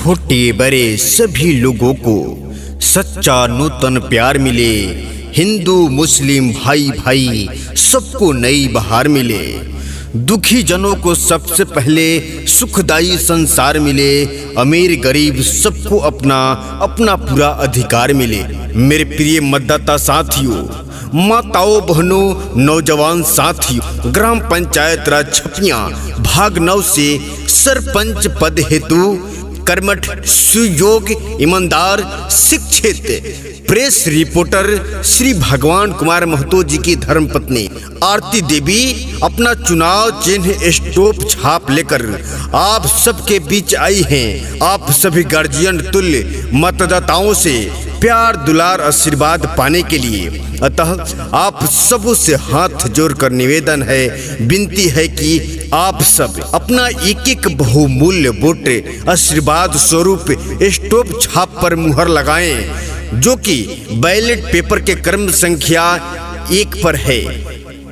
छोटे बड़े सभी लोगों को सच्चा नूतन प्यार मिले। हिंदू मुस्लिम भाई भाई सबको नई बहार मिले। दुखी जनों को सबसे पहले सुखदायी संसार मिले। अमीर गरीब सबको अपना अपना पूरा अधिकार मिले। मेरे प्रिय मतदाता साथियों, माताओं बहनों, नौजवान साथियों, ग्राम पंचायत राज छपिया भाग 9 से सरपंच पद हेतु कर्मठ, सुयोग, ईमानदार, शिक्षित प्रेस रिपोर्टर श्री भगवान कुमार महतो जी की धर्मपत्नी आरती देवी अपना चुनाव चिन्ह स्टॉप छाप लेकर आप सबके बीच आई हैं। आप सभी गार्जियन तुल्य मतदाताओं से प्यार दुलार आशीर्वाद पाने के लिए अतः आप सबों से हाथ जोड़कर निवेदन है, विनती है कि आप सब अपना एक एक बहुमूल्य वोट आशीर्वाद स्वरूप स्टॉप छाप पर मुहर लगाएं, जो कि बैलेट पेपर के क्रम संख्या 1 पर है।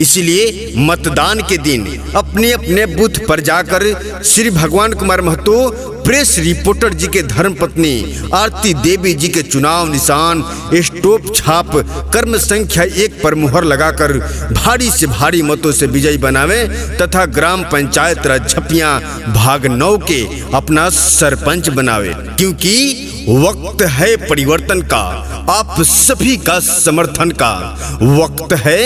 इसलिए मतदान के दिन अपने अपने बूथ पर जाकर श्री भगवान कुमार महतो प्रेस रिपोर्टर जी के धर्मपत्नी आरती देवी जी के चुनाव निशान स्टॉप छाप कर्म संख्या 1 पर मुहर लगाकर भारी से भारी मतों से विजयी बनावे तथा ग्राम पंचायत राज छपिया भाग 9 के अपना सरपंच बनावे। क्योंकि वक्त है परिवर्तन का, आप सभी का समर्थन का वक्त है।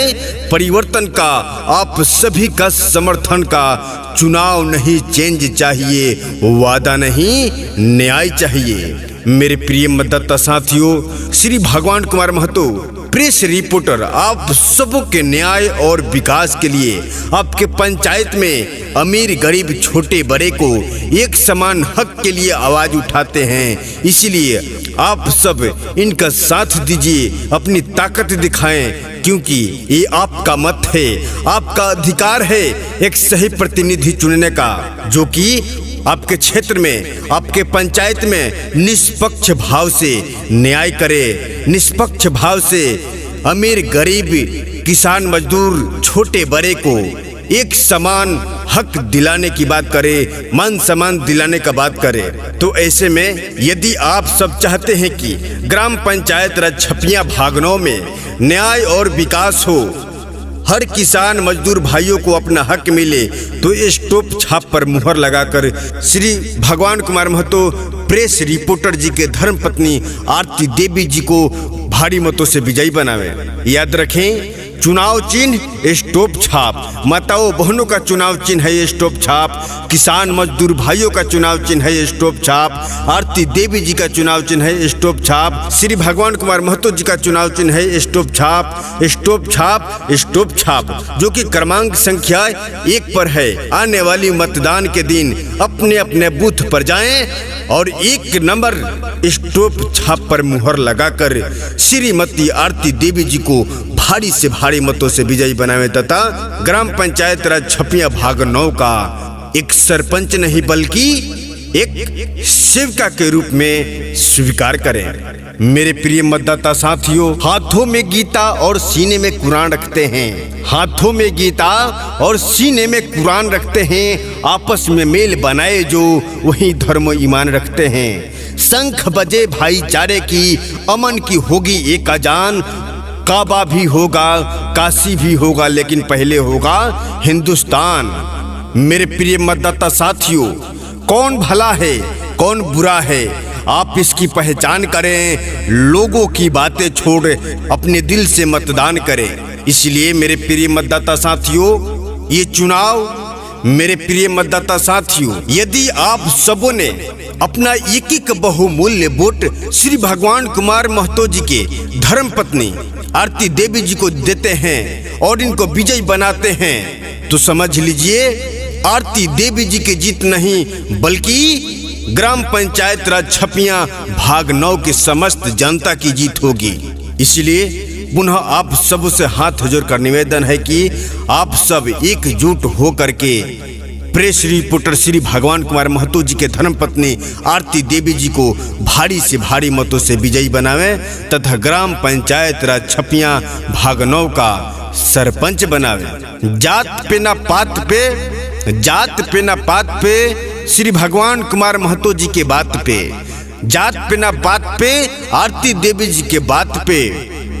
परिवर्तन का, आप सभी का समर्थन का। चुनाव नहीं चेंज चाहिए, वादा नहीं न्याय चाहिए। मेरे प्रिय मतदाता साथियों, श्री भगवान कुमार महतो प्रेस रिपोर्टर आप सबों के न्याय और विकास के लिए आपके पंचायत में अमीर गरीब छोटे बड़े को एक समान हक के लिए आवाज उठाते हैं। इसलिए आप सब इनका साथ दीजिए, अपनी ताकत दिखाएं, क्योंकि ये आपका मत है, आपका अधिकार है एक सही प्रतिनिधि चुनने का, जो कि आपके क्षेत्र में, आपके पंचायत में निष्पक्ष भाव से न्याय करे, निष्पक्ष भाव से अमीर गरीब किसान मजदूर छोटे बड़े को एक समान हक दिलाने की बात करे, मान सम्मान दिलाने का बात करे। तो ऐसे में यदि आप सब चाहते हैं कि ग्राम पंचायत राज छपिया भाग 9 में न्याय और विकास हो, हर किसान मजदूर भाइयों को अपना हक मिले, तो स्टॉप छाप पर मुहर लगाकर श्री भगवान कुमार महतो प्रेस रिपोर्टर जी के धर्मपत्नी आरती देवी जी को भारी मतों से विजयी बनावे। याद रखें, चुनाव चिन्ह स्टॉप छाप, माताओं बहनों का चुनाव चिन्ह है स्टॉप छाप, किसान मजदूर भाइयों का चुनाव चिन्ह है स्टॉप छाप, आरती देवी जी का चुनाव चिन्ह है स्टॉप छाप, श्री भगवान कुमार महतो जी का चुनाव चिन्ह है स्टॉप छाप, स्टॉप छाप, स्टॉप छाप, जो कि क्रमांक संख्या 1 पर है। आने वाली मतदान के दिन अपने अपने बूथ पर जाएं और 1 नंबर स्टॉप छाप पर मुहर लगाकर श्रीमती आरती देवी जी को भारी से भारी मतों से विजयी बनावे तथा ग्राम पंचायत राज छपिया भाग 9 का एक सरपंच नहीं बल्कि एक सेविका के रूप में स्वीकार करें। मेरे प्रिय मतदाता साथियों, हाथों में गीता और सीने में कुरान रखते हैं, हाथों में गीता और सीने में कुरान रखते हैं, आपस में मेल बनाए जो वही धर्म ईमान रखते हैं। शंख बजे भाईचारे की, अमन की होगी एक अजान, काबा भी होगा, काशी भी होगा, लेकिन पहले होगा हिंदुस्तान। मेरे प्रिय मतदाता साथियों, कौन भला है कौन बुरा है, आप इसकी पहचान करें। लोगों की बातें छोड़ अपने दिल से मतदान करें। इसलिए मेरे प्रिय मतदाता साथियों, ये चुनाव, मेरे प्रिय मतदाता साथियों, यदि आप सबों ने अपना एक एक बहुमूल्य वोट श्री भगवान कुमार महतो जी के धर्मपत्नी आरती देवी जी को देते हैं और इनको विजयी बनाते हैं, तो समझ लीजिए आरती देवी जी की जीत नहीं बल्कि ग्राम पंचायत राज छपिया भाग 9 की समस्त जनता की जीत होगी। इसलिए पुनः आप सब से हाथ जोड़कर निवेदन है कि आप सब एकजुट होकर के प्रेस रिपोर्टर श्री भगवान कुमार महतो जी के धर्मपत्नी आरती देवी जी को भारी से भारी मतों से विजयी बनावे तथा ग्राम पंचायत राज छपिया भाग 9 का सरपंच बनावे। जात पे ना पात पे, जात पे ना पात पे, श्री भगवान कुमार महतो जी के बात पे, जात पे ना बात पे, आरती देवी जी के बात पे,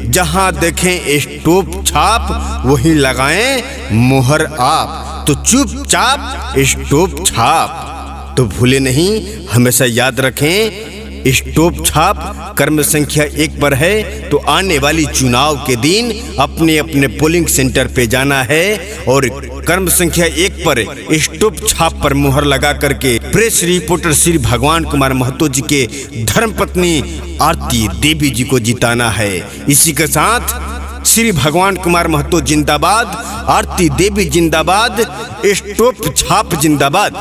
जहां देखें स्टोप छाप वहीं लगाएं मोहर आप, तो चुपचाप स्टोप छाप। तो भूले नहीं, हमेशा याद रखें स्टोप छाप कर्म संख्या 1 पर है। तो आने वाली चुनाव के दिन अपने अपने पोलिंग सेंटर पे जाना है और कर्म संख्या 1 पर स्टोप छाप पर मुहर लगा करके प्रेस रिपोर्टर श्री भगवान कुमार महतो जी के धर्मपत्नी आरती देवी जी को जिताना है। इसी के साथ श्री भगवान कुमार महतो जिंदाबाद, आरती देवी जिंदाबाद, स्टोप छाप जिंदाबाद,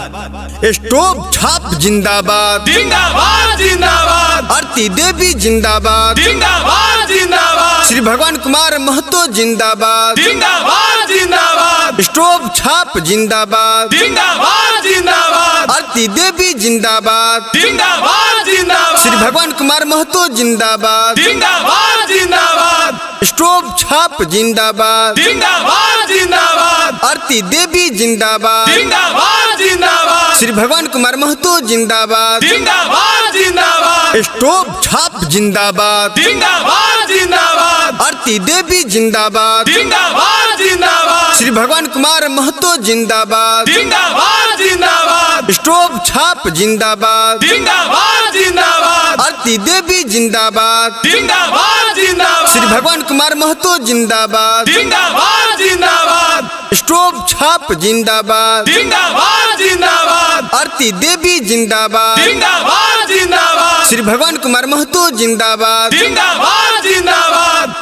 स्टोप छाप जिंदाबाद, जिंदाबाद जिंदाबाद, आरती देवी जिंदाबाद, जिंदाबाद जिंदाबाद, श्री भगवान कुमार महतो जिंदाबाद, जिंदाबाद जिंदाबाद, स्टोप छाप जिंदाबाद, जिंदाबाद जिंदाबाद, आरती देवी जिंदाबाद, जिंदाबाद जिंदाबाद, श्री भगवान कुमार महतो जिंदाबाद, जिंदाबाद जिंदाबाद, स्टोप छाप जिंदाबाद, जिंदाबाद जिंदाबाद, आरती देवी जिंदाबाद, जिंदाबाद जिंदाबाद, श्री भगवान कुमार महतो जिंदाबाद, जिंदाबाद जिंदाबाद, स्टोप छाप जिंदाबाद, जिंदाबाद जिंदाबाद, आरती देवी जिंदाबाद, जिंदाबाद जिंदाबाद, श्री भगवान कुमार महतो जिंदाबाद, जिंदाबाद जिंदाबाद, स्टोप छाप जिंदाबाद, जिंदाबाद जिंदाबाद, आरती देवी जिंदाबाद, जिंदाबाद जिंदाबाद, श्री भगवान कुमार महतो जिंदाबाद, जिंदाबाद जिंदाबाद, स्टोप छाप जिंदाबाद, जिंदाबाद जिंदाबाद, आरती देवी जिंदाबाद, जिंदाबाद जिंदाबाद, श्री भगवान कुमार महतो जिंदाबाद, जिंदाबाद जिंदाबाद।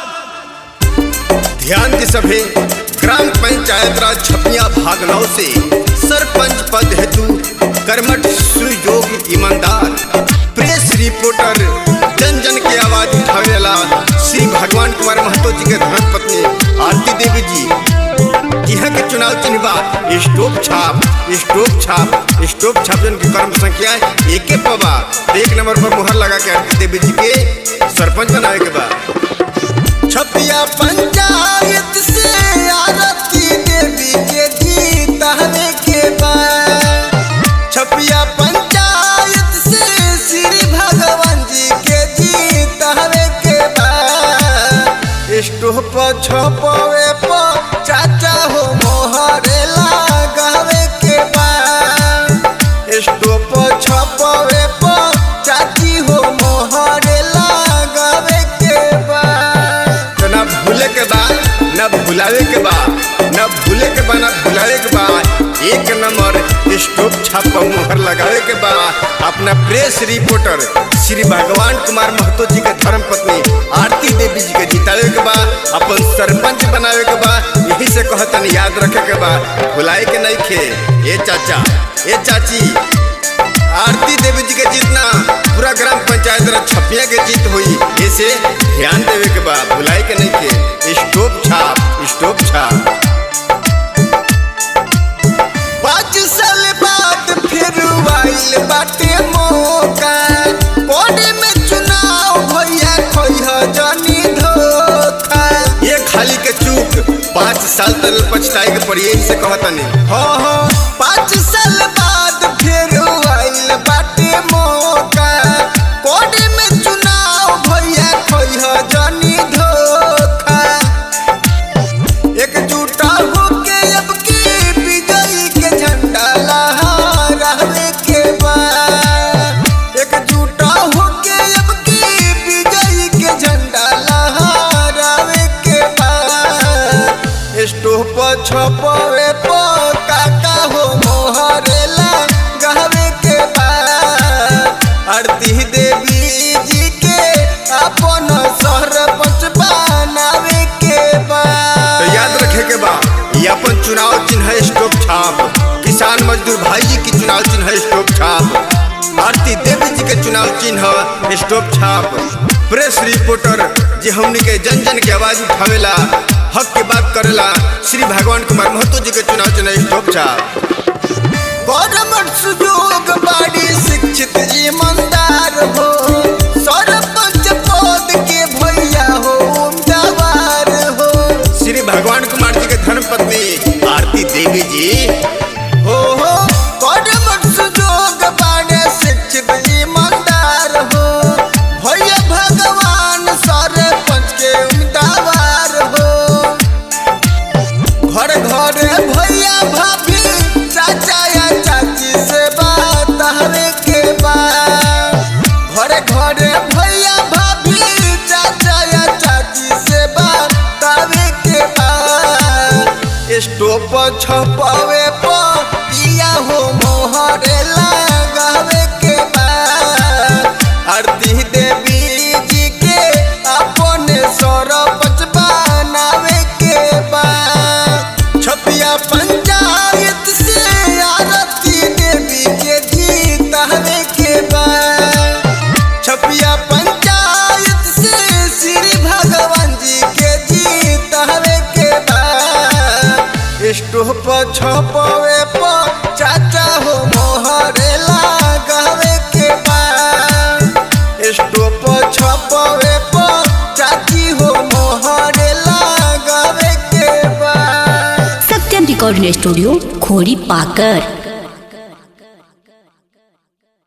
ध्यान दी सभे, ग्राम पंचायत राज छपिया भाग 9 से सरपंच पद हेतु कर्मठ सुयोग ईमानदार प्रेस रिपोर्टर जन जन की आवाज उठावेला श्री भगवान कुमार महतो जी के धर्मपत्नी आरती देवी जी। यहाँ के चुनाव चिन्ह स्टोप छाप, स्टोप छाप, स्टोप छाप जन की कर्म संख्या 1 पवा 1 नंबर पर मुहर लगा के आरती देवी जी के सरपंच बनावे के बाद छपिया पंचायत से आरती देवी के जीताने के बाद, छपिया पंचायत से श्री भगवान जी के जीताने के बाद, स्टोप छपवे पर चाचा हो मोहरे लगावे के बाद, स्टोप छपवे पर चाची हो मोहरे लगावे के बाद। तो ना भूले के बाद, न भुलावे के बाद, न भूले के बाद, न भुलावे के बाद 1 नंबर स्टोप छाप पर मुहर लगावे के बाद अपना प्रेस रिपोर्टर श्री भगवान कुमार महतो जी के धर्मपत्नी आरती देवी जी के जितावे के बाद अपन सरपंच बनावे के बाद यही से कहतन याद रखे के बाद भुलाए के नहीं खे। ए चाचा, ए चाची, आरती देवी जी के जीतना पूरा ग्राम पंचायत राज छपिया के जीत हुई, ऐसे ध्यान देवे के बाद भुलाए के नहीं खे। स्टोप छाप, स्टोप छाप। 5 साल बाद फिर आइल बाटे मौका, कोडे में चुनाव भैया खोइह जानी धोखा। ये खाली के चूक 5 साल तक पछताए के पड़ी, यही से कहतनी। हाँ 5 साल बाद फिर आइल बाटे मौका, कोडे में चुनाव भैया खोइह जानी धोखा। एकजुटा होके अब की विजयी के झंडा लहरावे के बाद, एकजुटा होके अब की विजयी के झंडा लहरावे के बाद, स्टोप छपवे पर काका हो मोहरे लगावे के बाद, आरती देवी जी के अपन सरपंच बनावे के बाद। तो याद रखे के बाद ये अपन चुनाव चिन्ह है स्टोप छाप, किसान मजदूर भाई जी की चुनाव चिन्ह है स्टोप छाप, आरती देवी जी के चुनाव चिन्ह स्टोप छाप। प्रेस रिपोर्टर जी हमनी के जन जन की आवाज उठावेला, हक की बात करेला श्री भगवान कुमार महतो जी के चुनाव चिन्ह स्टोप छाप। कर्मठ सुयोग बाड़ी शिक्षित ईमानदार हो, सरपंच पद के भैया हो उम्मीदवार हो, श्री भगवान कुमार जी के धर्मपत्नी आरती देवी जी हो। कर्मठ सुयोग छपावे पिया हो मोहरे लगावे के बाद आरती देवी जी के अपने सरपंच बनावे के बाद छपिया पंचायत से आरती देवी के जीतावे के बाद छपिया पंचायत से श्री भगवान जी के जीतावे के बाद स्टोप छपावे चाचा हो मोहरे लगावे के बाद स्टोप छपावे चाची हो मोहरे लगावे के बाद। सत्यम रिकॉर्डिंग स्टूडियो खोड़ी पाकर।